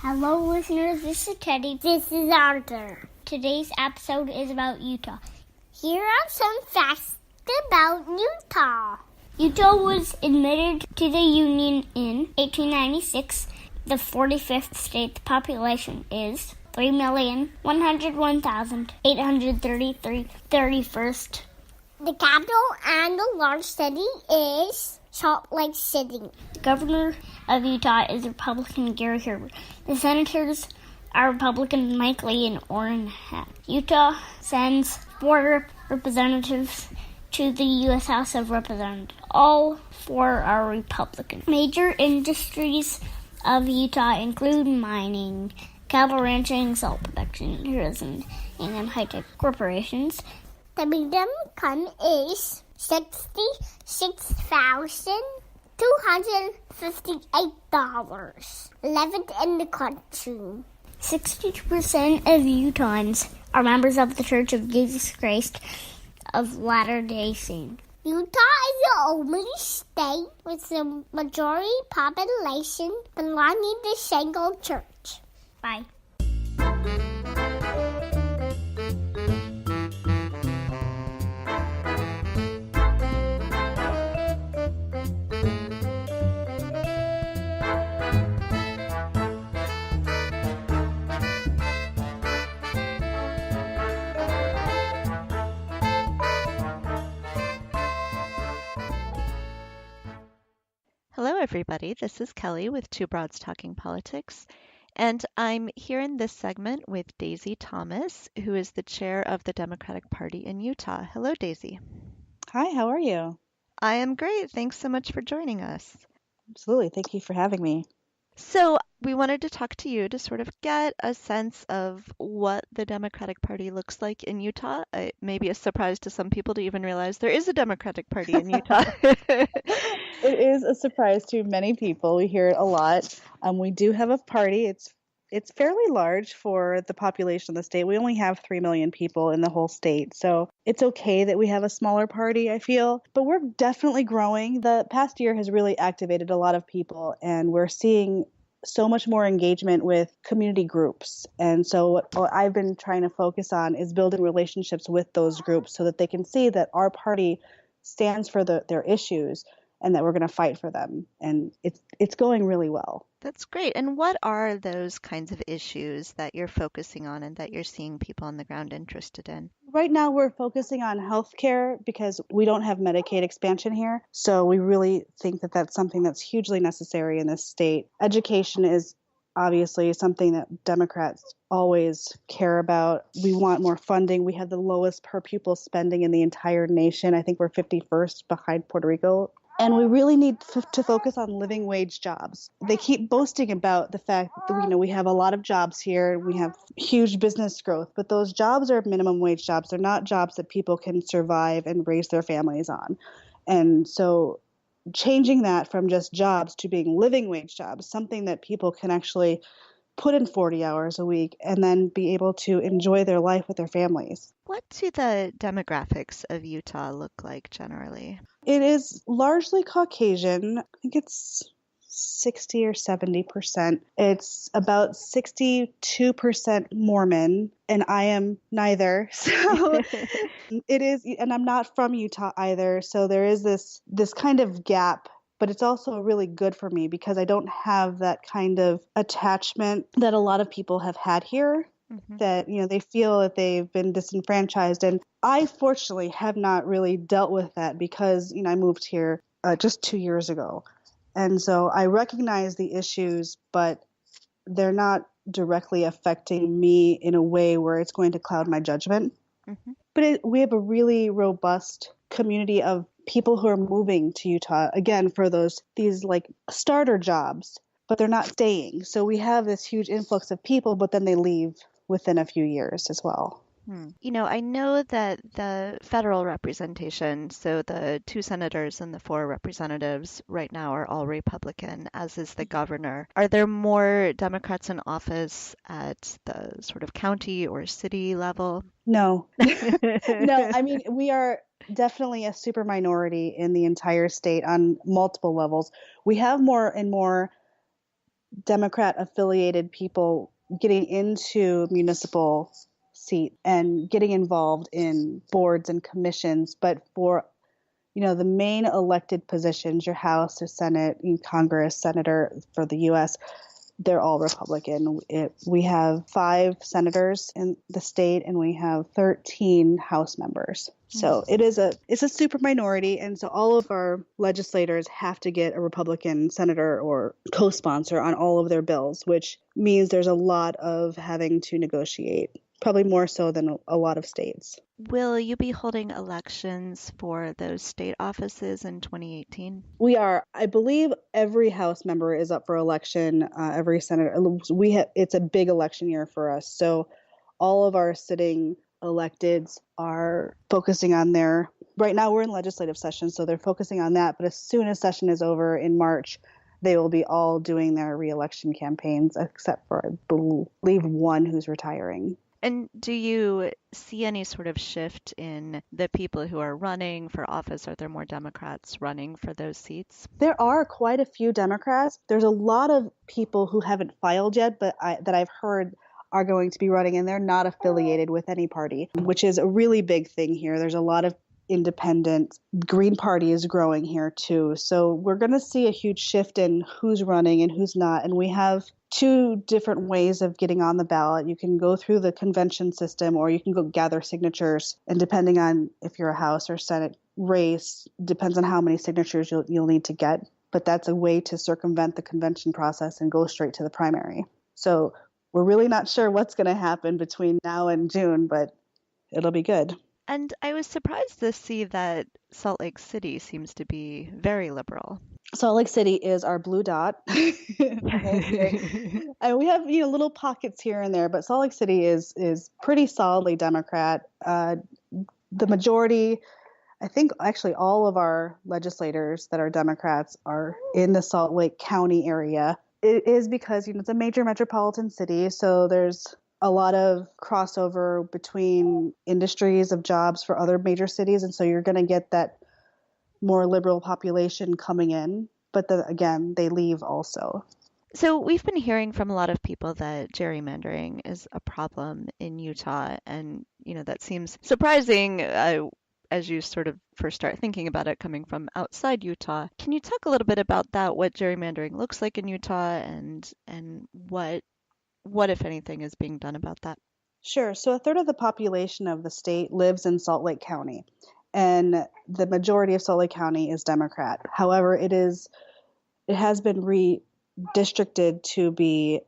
Hello, listeners. This is Teddy. This is Arthur. Today's episode is about Utah. Here are some facts about Utah. Utah was admitted to the Union in 1896. The 45th state. The population is 3,101,833. 31st. The capital and the large city is Salt Lake City. The governor of Utah is Republican Gary Herbert. The senators are Republican Mike Lee and Orrin Hatch. Utah sends 4 representatives to the U.S. House of Representatives. All 4 are Republican. Major industries of Utah include mining, cattle ranching, salt production, tourism, and high-tech corporations. The median income is $66,258, 11th in the country. 62% of Utahns are members of the Church of Jesus Christ of Latter-day Saints. Utah is the only state with the majority population belonging to a single church. Bye. Hello, everybody. This is Kelly with Two Broads Talking Politics, and I'm here in this segment with Daisy Thomas, who is the chair of the Democratic Party in Utah. Hello, Daisy. Hi, how are you? I am great. Thanks so much for joining us. Absolutely. Thank you for having me. So we wanted to talk to you to sort of get a sense of what the Democratic Party looks like in Utah. It may be a surprise to some people to even realize there is a Democratic Party in Utah. It is a surprise to many people. We hear it a lot. We do have a party. It's fairly large for the population of the state. We only have 3 million people in the whole state. So it's okay that we have a smaller party, I feel. But we're definitely growing. The past year has really activated a lot of people, and we're seeing so much more engagement with community groups. And so what I've been trying to focus on is building relationships with those groups so that they can see that our party stands for their issues and that we're going to fight for them. And it's going really well. That's great. And what are those kinds of issues that you're focusing on and that you're seeing people on the ground interested in? Right now, we're focusing on healthcare because we don't have Medicaid expansion here. So we really think that that's something that's hugely necessary in this state. Education is obviously something that Democrats always care about. We want more funding. We have the lowest per pupil spending in the entire nation. I think we're 51st behind Puerto Rico. And we really need to focus on living wage jobs. They keep boasting about the fact that we have a lot of jobs here. We have huge business growth, but those jobs are minimum wage jobs. They're not jobs that people can survive and raise their families on. And so changing that from just jobs to being living wage jobs, something that people can actually put in 40 hours a week and then be able to enjoy their life with their families. What do the demographics of Utah look like generally? It is largely Caucasian. I think it's 60 or 70%. It's about 62% Mormon, and I am neither. So it is, and I'm not from Utah either. So there is this kind of gap. But it's also really good for me because I don't have that kind of attachment that a lot of people have had here, that, they feel that they've been disenfranchised. And I fortunately have not really dealt with that because, I moved here just 2 years ago. And so I recognize the issues, but they're not directly affecting me in a way where it's going to cloud my judgment. But we have a really robust community of people who are moving to Utah, again, for these like starter jobs, but they're not staying. So we have this huge influx of people, but then they leave within a few years as well. I know that the federal representation, so the 2 senators and the 4 representatives right now are all Republican, as is the governor. Are there more Democrats in office at the sort of county or city level? No. No, I mean, we are definitely a super minority in the entire state on multiple levels. We have more and more Democrat affiliated people getting into municipal seat and getting involved in boards and commissions. But for the main elected positions, your House, your Senate, your Congress, Senator for the U.S., they're all Republican. We have 5 senators in the state, and we have 13 House members. So it's a super minority, and so all of our legislators have to get a Republican senator or co-sponsor on all of their bills, which means there's a lot of having to negotiate, probably more so than a lot of states. Will you be holding elections for those state offices in 2018? We are. I believe every House member is up for election. Every senator. It's a big election year for us. So all of our sitting electeds are focusing on their. Right now we're in legislative session, so they're focusing on that. But as soon as session is over in March, they will be all doing their re-election campaigns, except for, I believe, one who's retiring. And do you see any sort of shift in the people who are running for office? Are there more Democrats running for those seats? There are quite a few Democrats. There's a lot of people who haven't filed yet, but that I've heard are going to be running, and they're not affiliated with any party, which is a really big thing here. There's a lot of independent. Green Party is growing here too. So we're going to see a huge shift in who's running and who's not. And we have 2 different ways of getting on the ballot. You can go through the convention system, or you can go gather signatures. And depending on if you're a House or Senate race, depends on how many signatures you'll need to get. But that's a way to circumvent the convention process and go straight to the primary. So we're really not sure what's going to happen between now and June, but it'll be good. And I was surprised to see that Salt Lake City seems to be very liberal. Salt Lake City is our blue dot. And we have little pockets here and there, but Salt Lake City is pretty solidly Democrat. The majority, I think actually all of our legislators that are Democrats are in the Salt Lake County area. It is because it's a major metropolitan city, so there's a lot of crossover between industries of jobs for other major cities, and so you're going to get that more liberal population coming in, but then again, they leave also. So we've been hearing from a lot of people that gerrymandering is a problem in Utah, and that seems surprising as you sort of first start thinking about it coming from outside Utah. Can you talk a little bit about that, what gerrymandering looks like in Utah, and what, if anything, is being done about that? Sure. So a third of the population of the state lives in Salt Lake County, and the majority of Salt Lake County is Democrat. However, it has been redistricted to be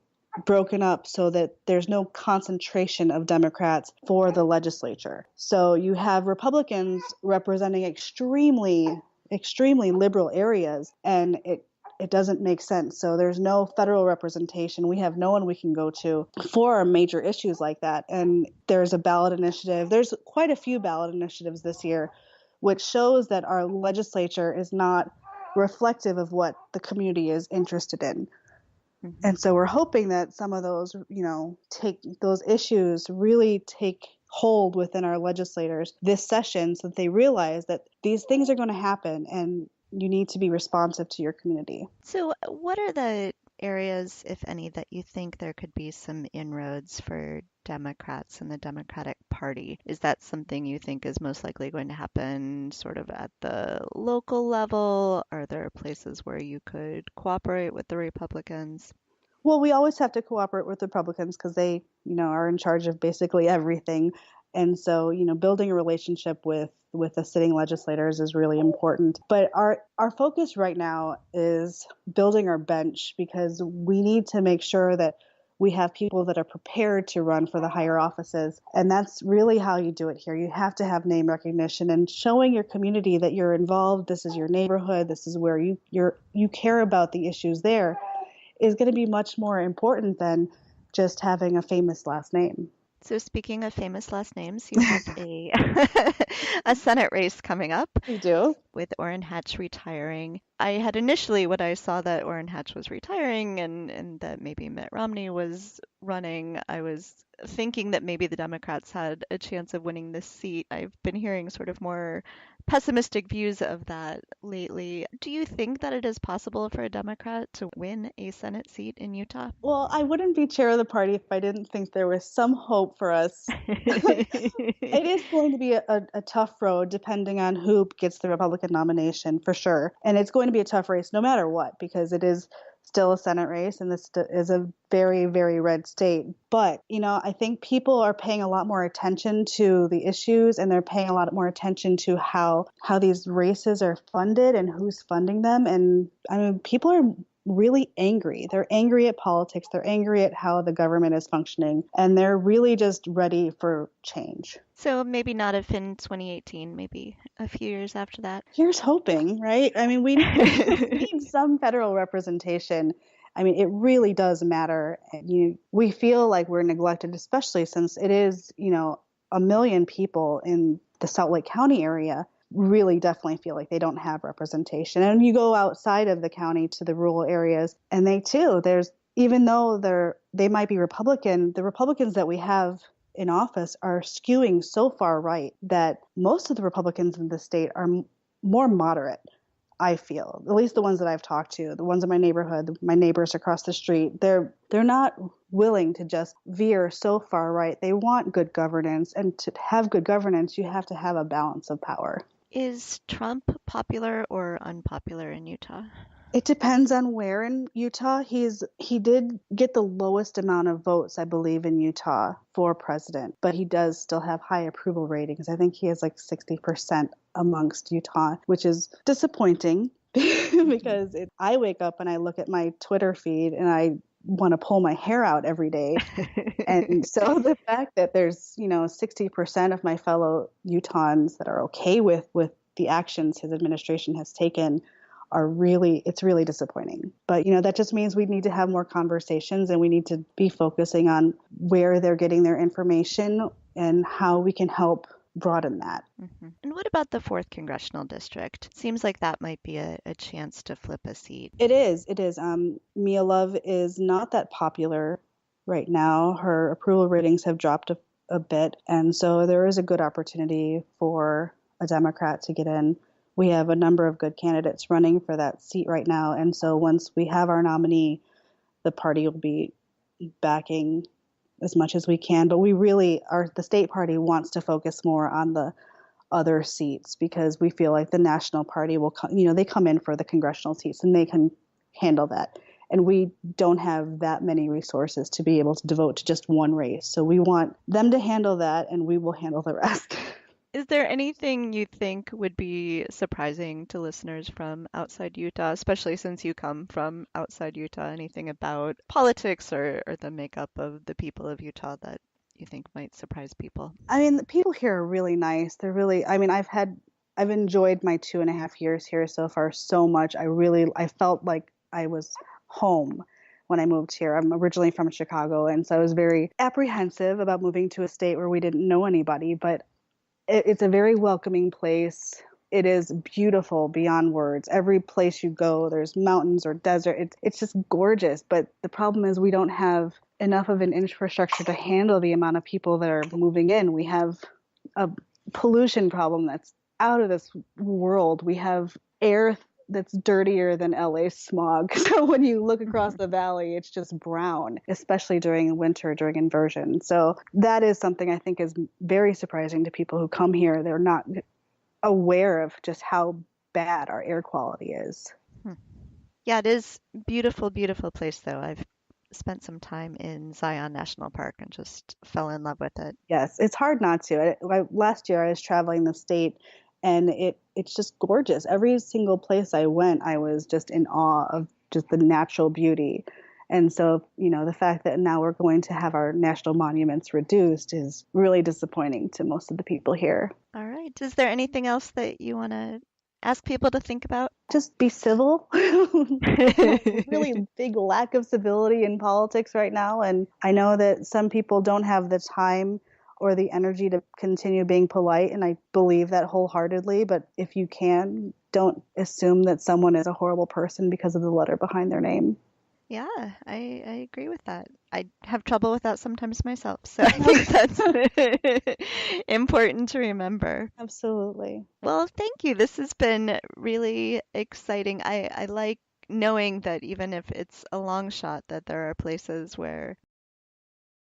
broken up so that there's no concentration of Democrats for the legislature. So you have Republicans representing extremely liberal areas, and it doesn't make sense. So there's no federal representation. We have no one we can go to for major issues like that. And there's a ballot initiative. There's quite a few ballot initiatives this year, which shows that our legislature is not reflective of what the community is interested in. Mm-hmm. And so we're hoping that some of those, take those issues really take hold within our legislators this session, so that they realize that these things are going to happen and you need to be responsive to your community. So what are the areas, if any, that you think there could be some inroads for Democrats and the Democratic Party? Is that something you think is most likely going to happen sort of at the local level? Are there places where you could cooperate with the Republicans? Well, we always have to cooperate with Republicans because they, are in charge of basically everything. And so, building a relationship with the sitting legislators is really important. But our focus right now is building our bench, because we need to make sure that we have people that are prepared to run for the higher offices. And that's really how you do it here. You have to have name recognition and showing your community that you're involved. This is your neighborhood. This is where you care about the issues there, is going to be much more important than just having a famous last name. So speaking of famous last names, you have a Senate race coming up. You do. With Orrin Hatch retiring. I had initially, when I saw that Orrin Hatch was retiring and that maybe Mitt Romney was running, I was thinking that maybe the Democrats had a chance of winning this seat. I've been hearing sort of more pessimistic views of that lately. Do you think that it is possible for a Democrat to win a Senate seat in Utah? Well, I wouldn't be chair of the party if I didn't think there was some hope for us. It is going to be a tough road depending on who gets the Republican nomination for sure. And it's going to be a tough race no matter what, because it is still a Senate race and this is a very, very red state. But, I think people are paying a lot more attention to the issues, and they're paying a lot more attention to how these races are funded and who's funding them. And I mean, people are really angry. They're angry at politics. They're angry at how the government is functioning, and they're really just ready for change. So maybe not if in 2018, maybe a few years after that. Here's hoping, right? I mean, we need some federal representation. I mean, it really does matter. We feel like we're neglected, especially since it is, 1 million people in the Salt Lake County area really definitely feel like they don't have representation. And you go outside of the county to the rural areas, and even though they might be Republican, the Republicans that we have in office are skewing so far right that most of the Republicans in the state are more moderate, I feel. At least the ones that I've talked to, the ones in my neighborhood, my neighbors across the street, they're not willing to just veer so far right. They want good governance, and to have good governance, you have to have a balance of power. Is Trump popular or unpopular in Utah? It depends on where in Utah. He did get the lowest amount of votes, I believe, in Utah for president, but he does still have high approval ratings. I think he has like 60% amongst Utah, which is disappointing because I wake up and I look at my Twitter feed and I want to pull my hair out every day. And so the fact that there's, 60% of my fellow Utahns that are okay with the actions his administration has taken it's really disappointing. But, that just means we need to have more conversations, and we need to be focusing on where they're getting their information and how we can help broaden that. Mm-hmm. And what about the 4th Congressional District? Seems like that might be a chance to flip a seat. It is. Mia Love is not that popular right now. Her approval ratings have dropped a bit, and so there is a good opportunity for a Democrat to get in. We have a number of good candidates running for that seat right now, and so once we have our nominee, the party will be backing as much as we can. But the state party wants to focus more on the other seats, because we feel like the national party will they come in for the congressional seats and they can handle that. And we don't have that many resources to be able to devote to just one race. So we want them to handle that, and we will handle the rest. Is there anything you think would be surprising to listeners from outside Utah, especially since you come from outside Utah? Anything about politics or the makeup of the people of Utah that you think might surprise people? I mean, the people here are really nice. They're really, I've enjoyed my 2.5 years here so far so much. I felt like I was home when I moved here. I'm originally from Chicago, and so I was very apprehensive about moving to a state where we didn't know anybody, but it's a very welcoming place. It is beautiful beyond words. Every place you go, there's mountains or desert. It's just gorgeous. But the problem is we don't have enough of an infrastructure to handle the amount of people that are moving in. We have a pollution problem that's out of this world. We have air that's dirtier than LA smog. So when you look across the valley, it's just brown, especially during winter, during inversion. So that is something I think is very surprising to people who come here. They're not aware of just how bad our air quality is. Yeah, it is beautiful, beautiful place though. I've spent some time in Zion National Park and just fell in love with it. Yes, it's hard not to. Last year I was traveling the state, and it's just gorgeous. Every single place I went, I was just in awe of just the natural beauty. And so, the fact that now we're going to have our national monuments reduced is really disappointing to most of the people here. All right. Is there anything else that you want to ask people to think about? Just be civil. Really big lack of civility in politics right now. And I know that some people don't have the time or the energy to continue being polite, and I believe that wholeheartedly. But if you can, don't assume that someone is a horrible person because of the letter behind their name. Yeah, I agree with that. I have trouble with that sometimes myself, so I think that's important to remember. Absolutely. Well, thank you. This has been really exciting. I like knowing that even if it's a long shot, that there are places where